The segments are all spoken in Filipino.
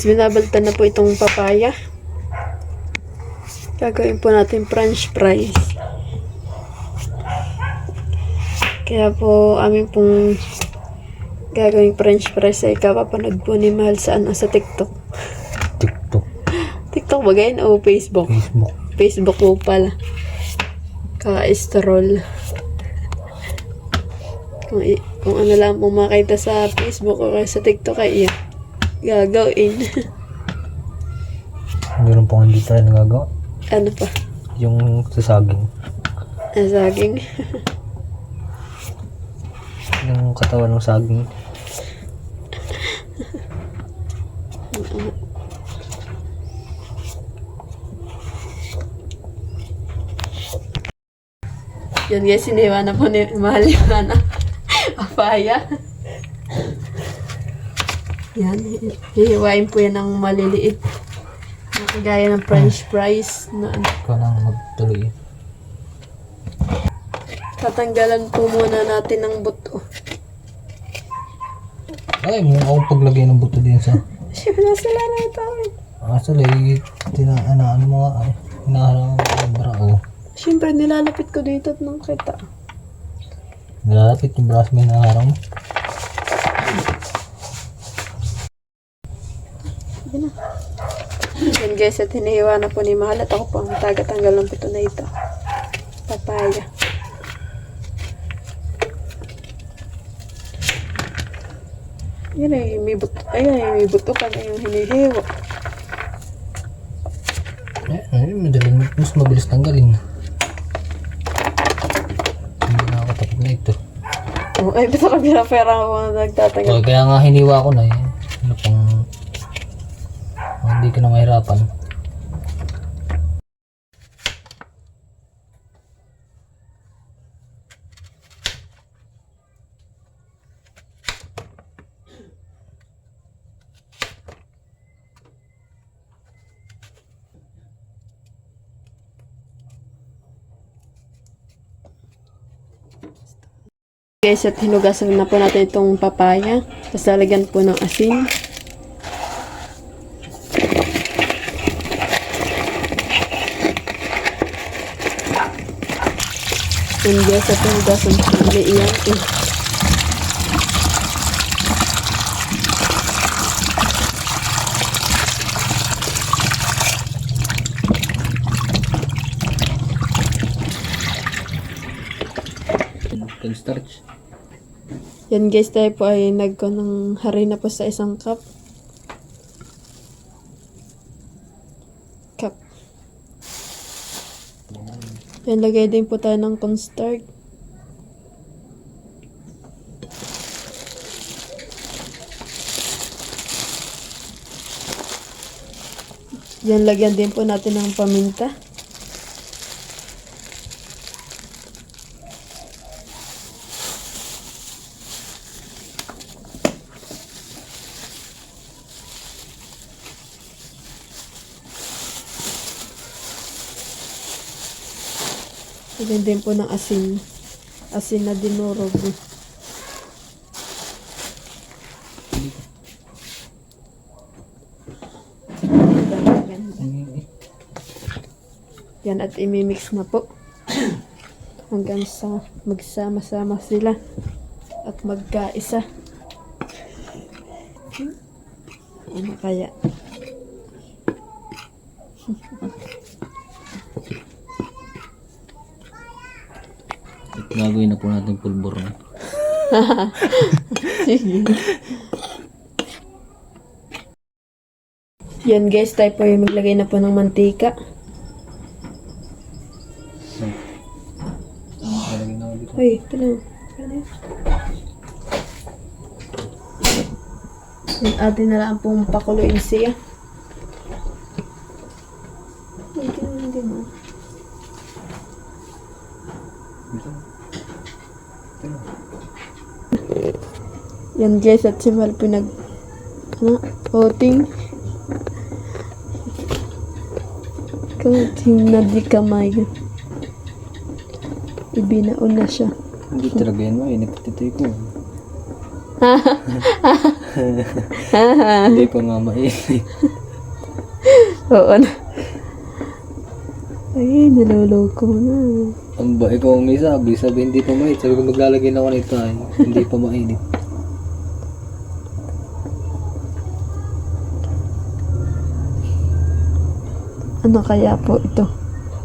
binabaltan na po itong papaya. Gagawin po natin french fries. Kaya po, amin pong gagawin french fries ay kapapanood po ni Mahal sa TikTok. TikTok ba ganyan? O Facebook? Facebook po pala. Ka-stroll. Kung ano lang pong makita sa Facebook o sa TikTok ay gagawin. Meron pong hindi tayo nagagawa. Ano pa? Yung sa saging. Saging. Yung katawan ng saging. Yan guys, siniwa na po ni Mahal yung papaya. Yan, hihiwain po yan ng maliliit. Gaya ng french fries na Ikaw lang magtuloy. tatanggalan po muna natin ng buto. Ay, mo akong paglagay ng buto din sa... Nasa na ito. Actually, ano mga ay, hinaharang ang brao. Siyempre, nilalapit ko dito at nang kita. Nilalapit yung braso mo hinaharang mo. Yan na. Yan guys, at hinihiwa na po ni Mahal at ako po ang tagatanggal ng buto na ito. Papaya. Yan ay, may buto. Ayan ay, may buto pa na yung hinihiwa. Ay, madaling mas mabilis tanggalin. Hindi na ako tapos na ito. Oh, ay, basta kabila-pera ako na nagtatanggal. Kaya nga hiniwa ko na eh. Ano pang... hindi ka na mahirapan. Guys, at hinugasan na po natin itong papaya. Tapos lalagyan po ng asin. And guys, at hinugasan po natin iyan. Starch. Yan guys, tayo po ay nagko ng harina po sa isang cup. Yan, lagay din po tayo ng cornstarch. Yan, lagyan din po natin ng paminta. Lagyan din po ng asin. Asin na dinurog. Yan, at imimix na po. Hanggang sa magsama-sama sila. At magkaisa. Ano kaya? Gagawin na po natin pulbor na. Sige. Yan guys, tayo po yung maglagay na po ng mantika. Uy, ito lang. Yan, atin na lang pong pakuluin siya. Ay, ganun din mo. Yan guys, at si Mal pinag coating na di kamay. Ibinaon na siya. Hindi talaga yan, inipatitoy ko. Hindi pa nga mainit. Oo na. Ay, niloloko na. Ang ba, ikaw ang may sabi hindi pa mainit. Sabi ko maglalagay na ako nito ay hindi pa mainit. Ano kaya po ito?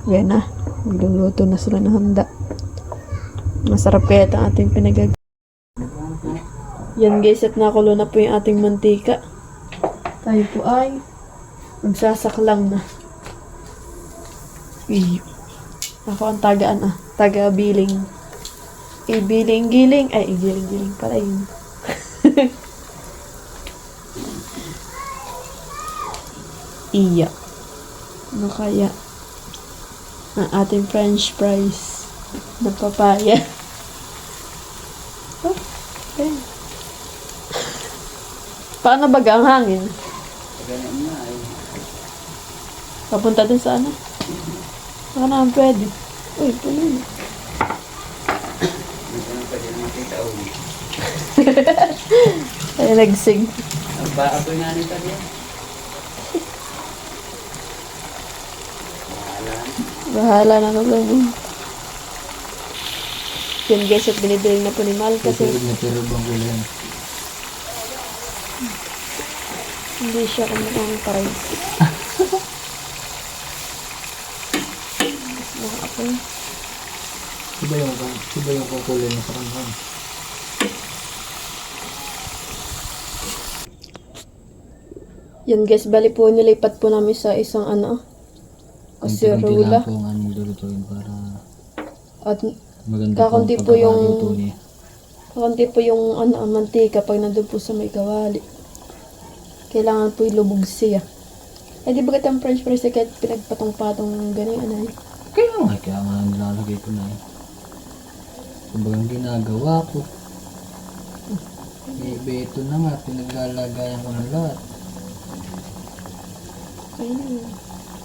Yan na. Magluluto na sila ng handa. Masarap kaya ito ating pinagag. Yan guys, at nakulo na po yung ating mantika. Tayo po ay magsasaklang na. Iyo. Ako ang tagaan taga-biling. Ibiling-giling. Ay, igiling-giling pala yun. Iya. Ano kaya? Ang ating french fries na papaya. Oh, okay. Paano ba ang hangin? Papunta din sa ano? Baka naman pwede. Uy, puno na. Ay, nagsing. Apoy nga nito diyan. Bahala na naman. Yun guys, at binibiling na po ni Mal kasi Natulog bang kulang? hindi siya kumukhang price. Nakaapoy. Iba yung kukulay na sa kanhan. Yan guys, bali po nilipat po namin sa isang kasirula. Ang po ang aming lulutuin para At maganda kakunti ang po yung pagkakaluto niya. kakunti po yung mantika pag nandun po sa may kawali. Kailangan po ilubog siya. Eh di ba ang french fries kahit pinagpatong-patong ganyan Kaya nga nilalagay ko na eh. Kumbagang ginagawa ko. Ito na nga, pinaglalagayan ko na lahat. Ayun.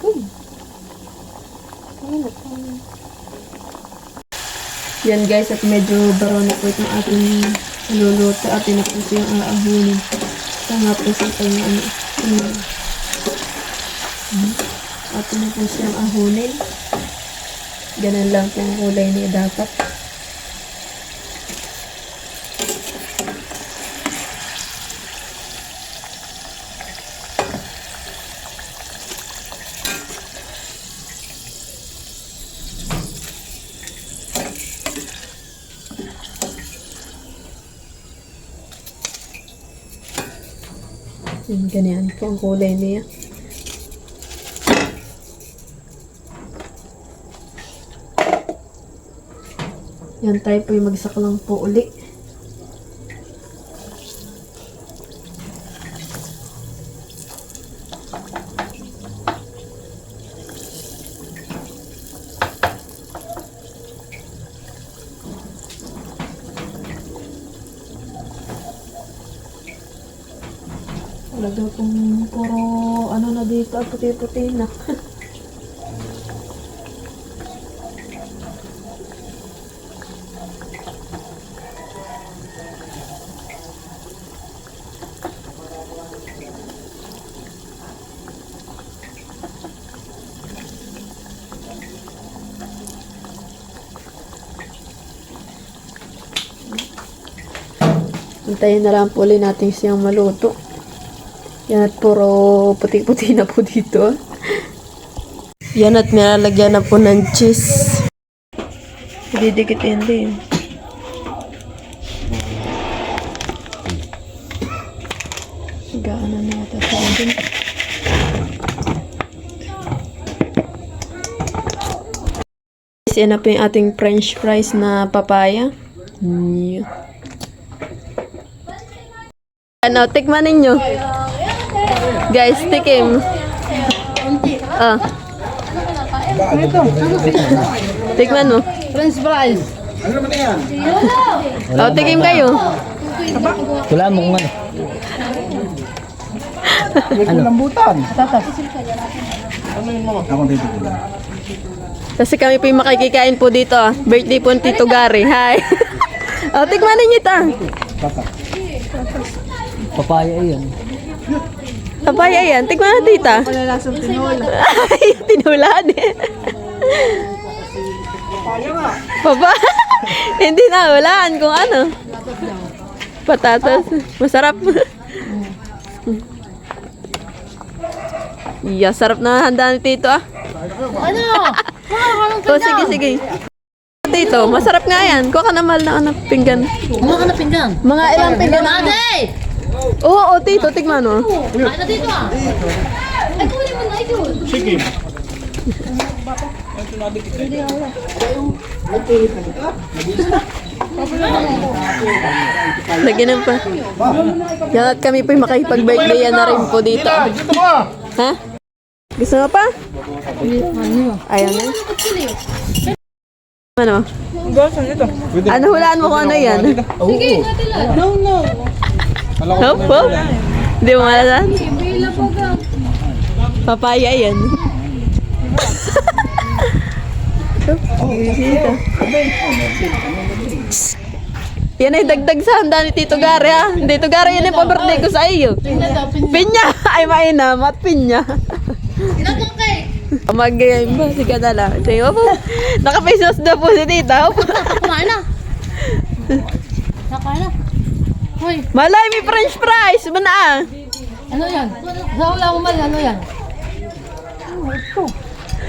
Uy. Ano? Yan guys, at medyo baro na po itong ating luluto. Atin na po siyang aahunin. Tanga po sa itong atin na po siyang ahunin. Ganun lang po ang kulay niya dapat. Yan, ganyan po ang kulay niya. Yan, tayo po yung magsaklang po uli. Talaga kung puro ano na dito, puti-puti na. Hintayin na lang po ulit natin siyang maluto. Yan at puro puti-puti na po dito. Yan at nilalagyan na po ng cheese. Didikit yan din. Gaano na ito sa atin. Yan na po yung ating french fries na papaya. Yeah. Ano, tikman ninyo. Guys, tikim. Ah. Tikman mo. French fries. Oh, tikim kayo. Wala mo kung ano. Ano? Lambutan. Tatas. Ako dito ko lang. Kasi kami po yung makikikain po dito. Birthday po ng Tito Gary. Hi. Oh, tikman ninyo ito. Tatas. Papaya yan. Papaya yan. Tignan na, tita. Palalasang tinola. Ay, tinulaan eh. Papaya. Hindi na, walaan kung ano. Patatas. Masarap. Yeah, sarap na handa ni Tito ah. Ano? Oh, sige, sige. Tito, masarap nga yan. Kuha ka na mahal na anak pinggan. Mga ka na pinggan. Mga ilang pinggan. Ate! Oo, Tito, tignan mo. Kain na dito ah. Ay, kunin mo na ito. Sige. Lagyan ng pa. Yan at kami po'y makipag-birthday na rin po dito. Dito mo! Ha? Gusto mo pa? Ayaw na. Ano? Ano hulaan mo kung ano yan? Sige, Hop, hop. Hindi mo malalaan? Papaya yan. Dito. Yan ay dagdag sa handa ni Tito Gary ha. Tito Gary, yan yung pa-birthday ko sa iyo. Pinya! Ay mainam at pinya. Mag-game ba? Sige na lang. Sige po. Naka-face mask na po si Tita. Kumain na. Nakain na. Hoy, Malay, may french fries! Ba na? ano yan? Sa wala ko mal, ano yan?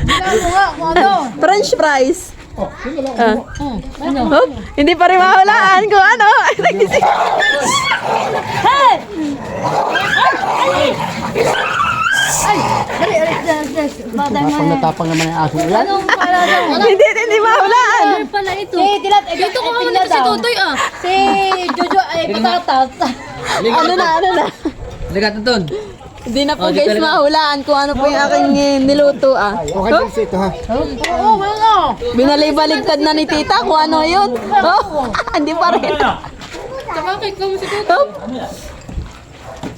Ano nga, kung ano? French fries. Ah. Ano? Oh, hindi pa rin mahulaan kung ano. Ay, nagising. Hey! Ay! Dali, dali. Batay mo yan. Natapang naman yung aso yan. Anong pala daw? Hindi mahulaan. Ano pala ito? Si Dilat, dito ko muna si Tutoy ah. Si Jojo ay patatas. Ano na? Ligat na doon. Hindi na po guys mahulaan kung ano po yung aking niluto ah. Okay, Oh, ito ha. Oo, wala. binalibaligtad na ni Tita kung ano yun. Oh, hindi pa rin. Tamakit ka mo si Tutoy.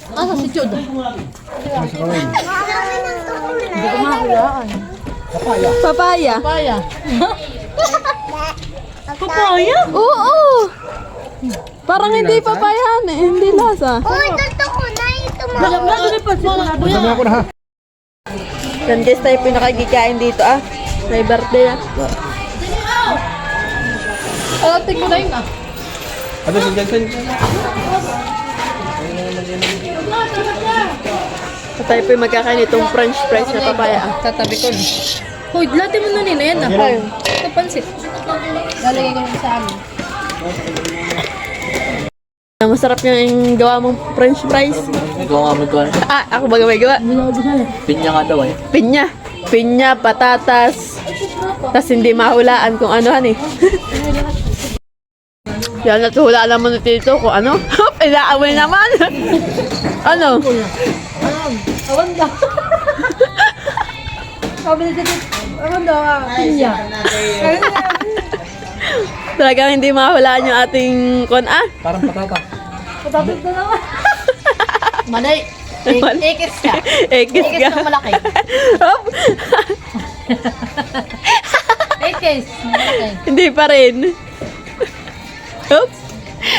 Oh, Asa si Jod? papaya. Papaya. Papaya? Oo. Parang hindi papaya eh. Hindi lasa. Masama ako na ha. Yan guys, tayo pinakagikain dito ah. May birthday ah. Tingko na yun ah. Ano si Jensen? So, tayo po magkakain itong french fries na papaya ah. Tatabi ko. Hoy, lati mo na nina yan ah. Ito pansit. Lalagay ko sa amin. Masarap yung gawa mong french fries. Gawa nga mo ito. Ah, ako baga may gawa. Pinya nga daw eh. Pinya. Pinya, patatas. Tapos hindi mahulaan kung anuhan eh. Yan, natuhulaan naman na Tito kung ano. Inaaway naman. Ano? Awan daw. Sabi ni Tito, awan daw ah. Pinya. Talagang hindi mahulaan yung ating kon ah. Parang patata. Patapit na naman. Malay. Ekis ka. Ekis Ekis ka. na malaki. Hop. Ekis. Malaki. Hindi pa rin. Oops.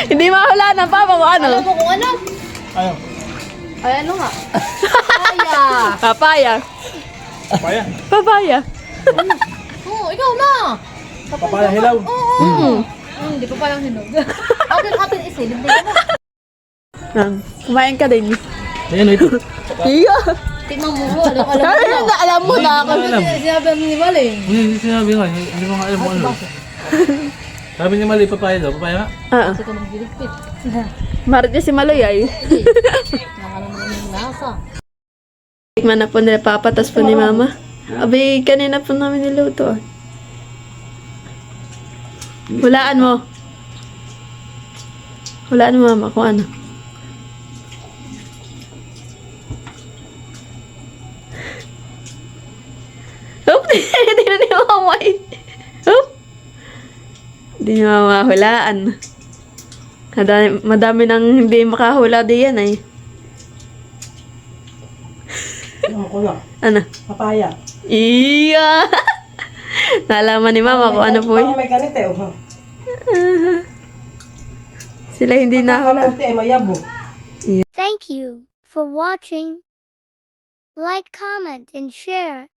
Hindi mahulaan ng papa mo ano. Alam mo kung ano? Ayaw. Ay, ano nga? Papaya. Papaya. Papaya. Papaya. Oo, ikaw na. Papaya hilaw. Hindi pa palang hinog. Atin isilip din mo. Kumain ka din. Ayan ito. Iya. Tingnan mo, Alam mo na ako. Sinabi ni Mali. Hindi sinabi nga. Hindi ko nga alam mo ano. Sabi niya mali, papaya daw. Papaya nga. Ah, Kasi ko nagdiligpit. Marites si Maloy ay. Nakalaman yung lasa. Tikman na po nila papa, tas po ni mama. Abi, kanina po namin niluto. Ah. Hulaan mo. Hulaan mo mama kung ano. Oop! Hindi na niya mamain. Oop! Hindi niya mamahulaan. Madami nang hindi makahula diyan ay. Ano? Papaya. Iya! Nalaman ni mama kung ano po Baka yun. may ganito oh. Sila hindi nahula. Konti ay mayabo. Say Thank you for watching. Like, comment, and share.